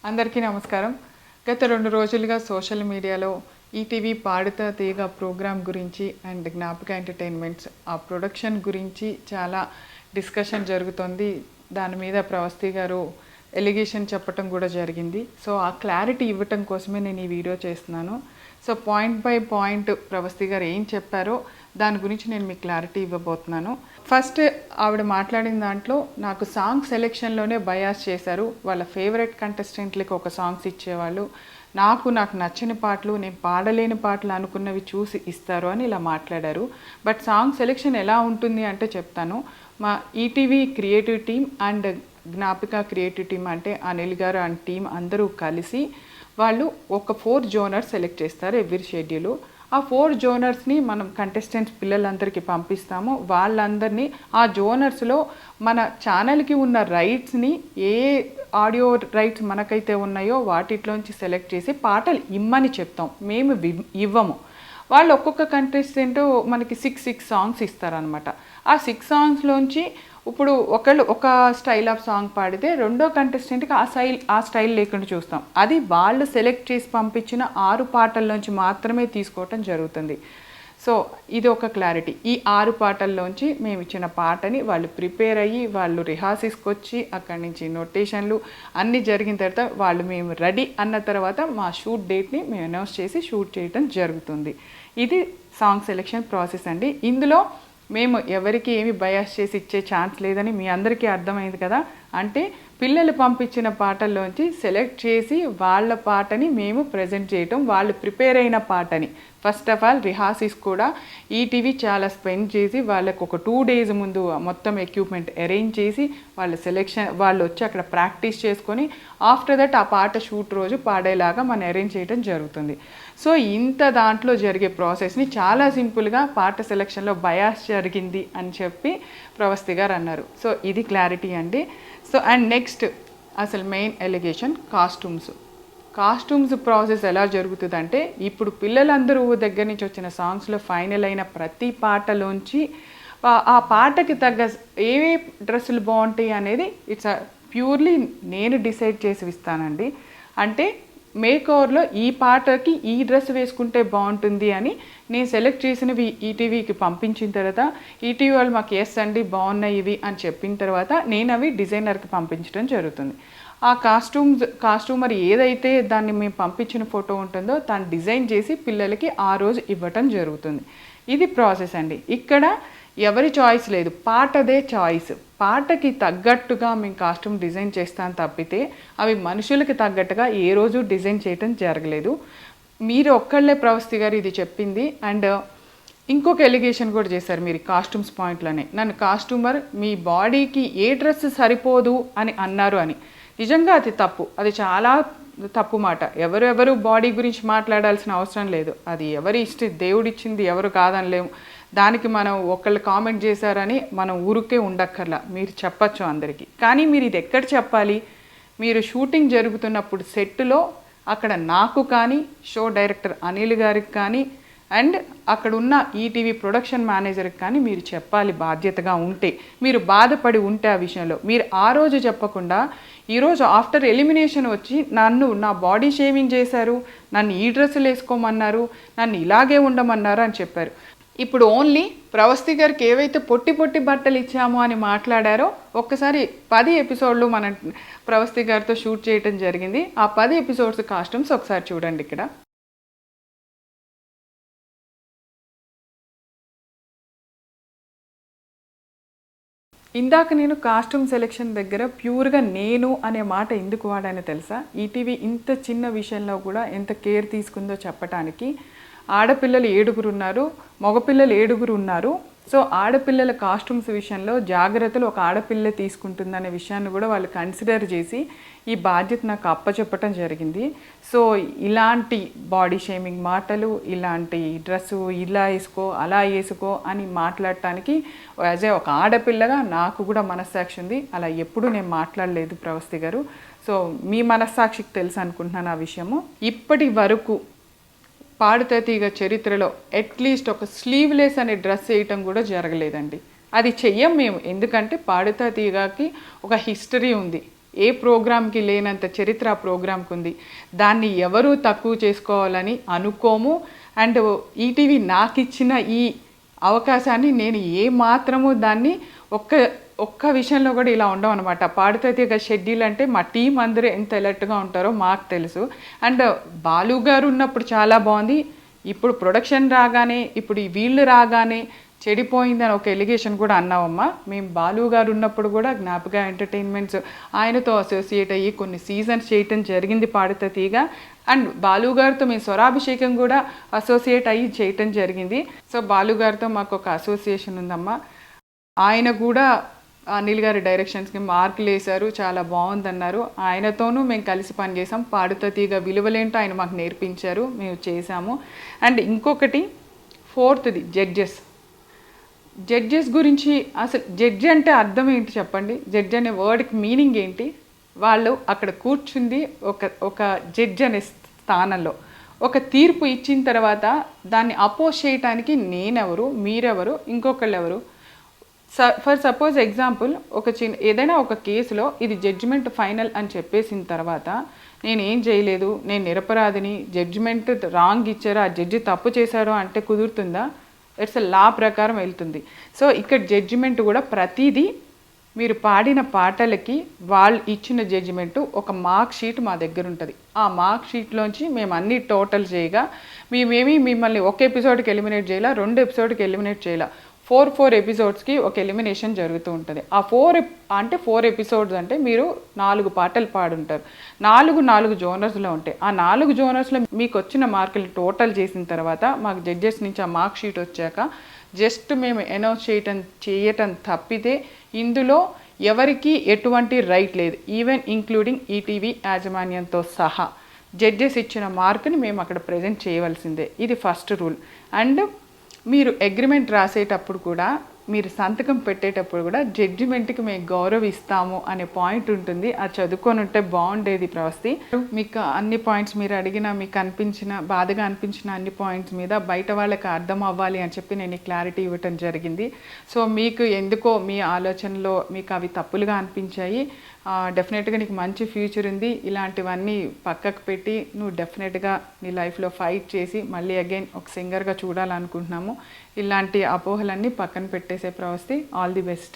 అందరికీ నమస్కారం. గత 2 రోజులుగా సోషల్ మీడియాలో ఈటీవీ పాడుతా తీగ ప్రోగ్రామ్ గురించి అండ్ జ్ఞాపక ఎంటర్టైన్మెంట్స్ ఆ ప్రొడక్షన్ గురించి చాలా డిస్కషన్ జరుగుతోంది. దాని మీద ప్రవస్తి గారు ఎలిగేషన్ చెప్పటం కూడా జరిగింది. సో ఆ క్లారిటీ ఇవ్వటం కోసమే నేను ఈ వీడియో చేస్తున్నాను. So point by point Pravasthi గారు ఏం చెప్పారో దాని గురించి నేను మీకు క్లారిటీ ఇవ్వబోతున్నాను. ఫస్ట్ ఆవిడ మాట్లాడిన దాంట్లో నాకు సాంగ్ సెలెక్షన్లోనే బయాస్ చేశారు. వాళ్ళ ఫేవరెట్ కంటెస్టెంట్లకి ఒక సాంగ్స్ ఇచ్చేవాళ్ళు, నాకు నచ్చని పాటలు, నేను పాడలేని పాటలు అనుకున్నవి చూసి ఇస్తారు అని ఇలా మాట్లాడారు. బట్ సాంగ్ సెలెక్షన్ ఎలా ఉంటుంది అంటే చెప్తాను. మా ETV creative team and Gnapika creative team అంటే అనిల్ గారు అండ్ టీం అందరూ కలిసి వాళ్ళు ఒక 4 జోనర్స్ సెలెక్ట్ చేస్తారు ఎవ్రీ షెడ్యూలు. ఆ 4 జోనర్స్ని మనం కంటెస్టెంట్స్ పిల్లలందరికీ పంపిస్తాము. వాళ్ళందరినీ ఆ జోనర్స్లో మన ఛానల్కి ఉన్న రైట్స్ని ఏ ఆడియో రైట్స్ మనకైతే ఉన్నాయో వాటిలోంచి సెలెక్ట్ చేసి పాటలు ఇమ్మని చెప్తాం, మేము ఇవ్వము. వాళ్ళు ఒక్కొక్క కంటెస్టెంట్ మనకి 6 సాంగ్స్ ఇస్తారనమాట. ఆ 6 సాంగ్స్లోంచి ఇప్పుడు ఒకళ్ళు ఒక స్టైల్ ఆఫ్ సాంగ్ పాడితే రెండో కంటెస్టెంట్కి ఆ స్టైల్ లేకుండా చూస్తాం. అది వాళ్ళు సెలెక్ట్ చేసి పంపించిన 6 పాటల్లోంచి మాత్రమే తీసుకోవటం జరుగుతుంది. సో ఇది ఒక క్లారిటీ. ఈ 6 పాటల్లోంచి మేము ఇచ్చిన పాటని వాళ్ళు ప్రిపేర్ అయ్యి వాళ్ళు రిహార్సల్స్కి వచ్చి అక్కడి నుంచి నోటేషన్లు అన్నీ జరిగిన తర్వాత వాళ్ళు మేము రెడీ అన్న తర్వాత మా షూట్ డేట్ని మేము అనౌన్స్ చేసి షూట్ చేయటం జరుగుతుంది. ఇది సాంగ్ సెలెక్షన్ ప్రాసెస్ అండి. ఇందులో మేము ఎవరికి ఏమి బయాస్ చేసి ఇచ్చే ఛాన్స్ లేదని మీ అందరికీ అర్థమైంది కదా. అంటే పిల్లలు పంపించిన పాటల్లోంచి సెలెక్ట్ చేసి వాళ్ళ పాటని మేము ప్రజెంట్ చేయటం, వాళ్ళు ప్రిపేర్ అయిన పాటని ఫస్ట్ ఆఫ్ ఆల్ రిహార్సల్స్ కూడా ఈటీవీ చాలా స్పెండ్ చేసి వాళ్ళకు ఒక 2 days ముందు మొత్తం ఎక్విప్మెంట్ అరేంజ్ చేసి వాళ్ళ సెలెక్షన్ వాళ్ళు వచ్చి అక్కడ ప్రాక్టీస్ చేసుకొని ఆఫ్టర్ దట్ ఆ పాట షూట్ రోజు పాడేలాగా మనం అరేంజ్ చేయడం జరుగుతుంది. సో ఇంత దాంట్లో జరిగే ప్రాసెస్ని చాలా సింపుల్గా పాట సెలెక్షన్లో బయాస్ జరిగింది అని చెప్పి ప్రవస్తి గారు అన్నారు. సో ఇది క్లారిటీ అండి. సో అండ్ నెక్స్ట్ అసలు మెయిన్ ఎలిగేషన్ కాస్ట్యూమ్స్ ప్రాసెస్ ఎలా జరుగుతుందంటే ఇప్పుడు పిల్లలందరూ దగ్గర నుంచి వచ్చిన సాంగ్స్లో ఫైనల్ అయిన ప్రతి పాటలోంచి ఆ పాటకి తగ్గ ఏ డ్రెస్సులు బాగుంటాయి అనేది ఇట్స్ ప్యూర్లీ నేను డిసైడ్ చేసి ఇస్తానండి. అంటే మేకోవర్లో ఈ పాటకి ఈ డ్రెస్ వేసుకుంటే బాగుంటుంది అని నేను సెలెక్ట్ చేసినవి ఈటీవీకి పంపించిన తర్వాత ఈటీవీ వాళ్ళు మాకు ఎస్ అండి బాగున్నాయి ఇవి అని చెప్పిన తర్వాత నేను అవి డిజైనర్కి పంపించడం జరుగుతుంది. ఆ కాస్ట్యూమర్ ఏదైతే దాన్ని మేము పంపించిన ఫోటో ఉంటుందో దాన్ని డిజైన్ చేసి పిల్లలకి ఆ రోజు ఇవ్వటం జరుగుతుంది. ఇది ప్రాసెస్ అండి. ఇక్కడ ఎవరి చాయిస్ లేదు, పాటదే చాయిస్. పాటకి తగ్గట్టుగా మేము కాస్ట్యూమ్ డిజైన్ చేస్తాను తప్పితే అవి మనుషులకి తగ్గట్టుగా ఏ రోజు డిజైన్ చేయటం జరగలేదు. మీరు ఒక్కళ్ళే ప్రవస్తి గారు ఇది చెప్పింది. అండ్ ఇంకొక ఎలిగేషన్ కూడా చేశారు మీరు కాస్ట్యూమ్స్ పాయింట్లోనే. నన్ను కాస్ట్యూమర్ మీ బాడీకి ఏ డ్రెస్ సరిపోదు అని అన్నారు అని. నిజంగా అది తప్పు, అది చాలా తప్పు మాట. ఎవరెవరు బాడీ గురించి మాట్లాడాల్సిన అవసరం లేదు. అది ఎవరి దేవుడిచ్చింది ఎవరు కాదనలేము. దానికి మనం ఒకళ్ళు కామెంట్ చేశారని మనం ఊరికే ఉండక్కర్లా, మీరు చెప్పచ్చు అందరికీ. కానీ మీరు ఇది ఎక్కడ చెప్పాలి? మీరు షూటింగ్ జరుగుతున్నప్పుడు సెట్లో అక్కడ నాకు కానీ షో డైరెక్టర్ అనిల్ గారికి కానీ అండ్ అక్కడ ఉన్న ఈటీవీ ప్రొడక్షన్ మేనేజర్కి కానీ మీరు చెప్పాలి. బాధ్యతగా ఉంటే, మీరు బాధపడి ఉంటే ఆ విషయంలో మీరు ఆ రోజు చెప్పకుండా ఈరోజు ఆఫ్టర్ ఎలిమినేషన్ వచ్చి నన్ను నా బాడీ షేవింగ్ చేశారు, నన్ను ఈ డ్రెస్సులు వేసుకోమన్నారు, నన్ను ఇలాగే ఉండమన్నారు అని చెప్పారు. ఇప్పుడు ఓన్లీ ప్రవస్తి గారికి ఏవైతే పొట్టి బట్టలు ఇచ్చామో అని మాట్లాడారో ఒక్కసారి 10 ఎపిసోడ్లు మనం ప్రవస్తి గారితో షూట్ చేయటం జరిగింది. ఆ 10 ఎపిసోడ్స్ కాస్ట్యూమ్స్ ఒకసారి చూడండి. ఇక్కడ ఇందాక నేను కాస్ట్యూమ్ సెలెక్షన్ దగ్గర ప్యూర్గా నేను అనే మాట ఎందుకు వాడానో తెలుసా? ఈటీవీ ఇంత చిన్న విషయంలో కూడా ఎంత కేర్ తీసుకుందో చెప్పటానికి. ఆడపిల్లలు 7 ఉన్నారు, మగపిల్లలు 7 ఉన్నారు. సో ఆడపిల్లల కాస్ట్యూమ్స్ విషయంలో జాగ్రత్తలు ఒక ఆడపిల్ల తీసుకుంటుందనే విషయాన్ని కూడా వాళ్ళు కన్సిడర్ చేసి ఈ బాధ్యత నాకు అప్పచెప్పటం జరిగింది. సో ఇలాంటి బాడీ షేమింగ్ మాటలు, ఇలాంటి డ్రెస్సు ఇలా వేసుకో అలా వేసుకో అని మాట్లాడటానికి యాజ్ ఏ ఒక ఆడపిల్లగా నాకు కూడా మనస్సాక్షి ఉంది. అలా ఎప్పుడూ నేను మాట్లాడలేదు ప్రవస్తి గారు. సో మీ మనస్సాక్షికి తెలుసు అనుకుంటున్నాను ఆ విషయము. ఇప్పటి వరకు పాడుతా తీగ చరిత్రలో అట్లీస్ట్ ఒక స్లీవ్లెస్ అనే డ్రెస్ వేయటం కూడా జరగలేదండి. అది చెయ్యం మేము, ఎందుకంటే పాడుతా తీగకి ఒక హిస్టరీ ఉంది. ఏ ప్రోగ్రామ్కి లేనంత చరిత్ర ఆ ప్రోగ్రామ్కి ఉంది. దాన్ని ఎవరూ తక్కువ చేసుకోవాలని అనుకోము. అండ్ ఈటీవీ నాకు ఇచ్చిన ఈ అవకాశాన్ని నేను ఏ మాత్రము దాన్ని ఒక్క విషయంలో కూడా ఇలా ఉండవు అనమాట. పాడుతా తీగ షెడ్యూల్ అంటే మా టీం అందరూ ఎంత అలర్ట్గా ఉంటారో మాకు తెలుసు. అండ్ బాలు గారు ఉన్నప్పుడు చాలా బాగుంది. ఇప్పుడు ప్రొడక్షన్ రాగానే, ఇప్పుడు వీళ్ళు రాగానే చెడిపోయిందని ఒక ఎలిగేషన్ కూడా అన్నావమ్మా. మేము బాలు గారు ఉన్నప్పుడు కూడా జ్ఞాపక ఎంటర్టైన్మెంట్స్ ఆయనతో అసోసియేట్ అయ్యి కొన్ని సీజన్స్ చేయటం జరిగింది పాడుతా తీగ. అండ్ బాలు గారితో మేము స్వరాభిషేకం కూడా అసోసియేట్ అయ్యి చేయటం జరిగింది. సో బాలు గారితో మాకు ఒక అసోసియేషన్ ఉందమ్మా. ఆయన కూడా అనిల్ గారి డైరెక్షన్స్కి మార్కులు వేశారు, చాలా బాగుందన్నారు. ఆయనతోనూ మేము కలిసి పనిచేసాం. పాడుతా తీగ విలువలేంటో ఆయన మాకు నేర్పించారు, మేము చేసాము. అండ్ ఇంకొకటి ఫోర్త్ది జడ్జెస్ గురించి. అసలు జడ్జి అంటే అర్థం ఏంటి చెప్పండి? జడ్జి అనే వర్డ్కి మీనింగ్ ఏంటి? వాళ్ళు అక్కడ కూర్చుంది ఒక జడ్జి అనే స్థానంలో ఒక తీర్పు ఇచ్చిన తర్వాత దాన్ని అపోజ్ చేయటానికి నేనెవరు, మీరెవరు, ఇంకొకళ్ళు ఎవరు? ఫర్ సపోజ్ ఎగ్జాంపుల్ ఏదైనా ఒక కేసులో ఇది జడ్జిమెంట్ ఫైనల్ అని చెప్పేసిన తర్వాత నేనేం చేయలేదు, నేను నిరపరాధిని, జడ్జిమెంట్ రాంగ్ ఇచ్చారు, ఆ జడ్జి తప్పు చేశారు అంటే కుదురుతుందా? ఇట్స్ లా ప్రకారం వెళ్తుంది. సో ఇక్కడ జడ్జిమెంట్ కూడా ప్రతిదీ మీరు పాడిన పాటలకి వాళ్ళు ఇచ్చిన జడ్జిమెంటు ఒక మార్క్ షీట్ మా దగ్గర ఉంటుంది. ఆ మార్క్ షీట్లోంచి మేము అన్ని టోటల్ చేయగా మేమేమి మిమ్మల్ని ఒక ఎపిసోడ్కి ఎలిమినేట్ చేయాల, 2 ఎపిసోడ్కి ఎలిమినేట్ చేయాల, 4 ఎపిసోడ్స్కి ఒక ఎలిమినేషన్ జరుగుతూ ఉంటుంది. ఆ 4 ఎపిసోడ్స్ అంటే మీరు 4 పాటలు పాడుంటారు. 4 జోనర్స్లో ఉంటాయి. ఆ 4 జోనర్స్లో మీకు వచ్చిన మార్కులు టోటల్ చేసిన తర్వాత మాకు జడ్జెస్ నుంచి ఆ మార్క్ షీట్ వచ్చాక జస్ట్ మేము అనౌన్స్ చేయటం తప్పితే ఇందులో ఎవరికి ఎటువంటి రైట్ లేదు. ఈవెన్ ఇంక్లూడింగ్ ఈటీవీ యాజమాన్యంతో సహా జడ్జెస్ ఇచ్చిన మార్కుని మేము అక్కడ ప్రజెంట్ చేయవలసిందే. ఇది ఫస్ట్ రూల్. అండ్ మీరు అగ్రిమెంట్ రాసేటప్పుడు కూడా, మీరు సంతకం పెట్టేటప్పుడు కూడా జడ్జిమెంట్కి మేము గౌరవిస్తాము అనే పాయింట్ ఉంటుంది. అది చదువుకొని ఉంటే బాగుండేది ప్రవస్తి. మీకు అన్ని పాయింట్స్ మీరు అడిగిన, మీకు అనిపించిన, బాధగా అనిపించిన అన్ని పాయింట్స్ మీద బయట వాళ్ళకి అర్థం అవ్వాలి అని చెప్పి నేను క్లారిటీ ఇవ్వటం జరిగింది. సో మీకు ఎందుకో మీ ఆలోచనలో మీకు అవి తప్పులుగా అనిపించాయి. డెఫినెట్గా నీకు మంచి ఫ్యూచర్ ఉంది. ఇలాంటివన్నీ పక్కకు పెట్టి నువ్వు డెఫినెట్గా నీ లైఫ్లో ఫైట్ చేసి మళ్ళీ అగైన్ ఒక సింగర్గా చూడాలనుకుంటున్నాము. ఇలాంటి అపోహలన్నీ పక్కన పెట్టేసే ప్రవస్తి. All the best.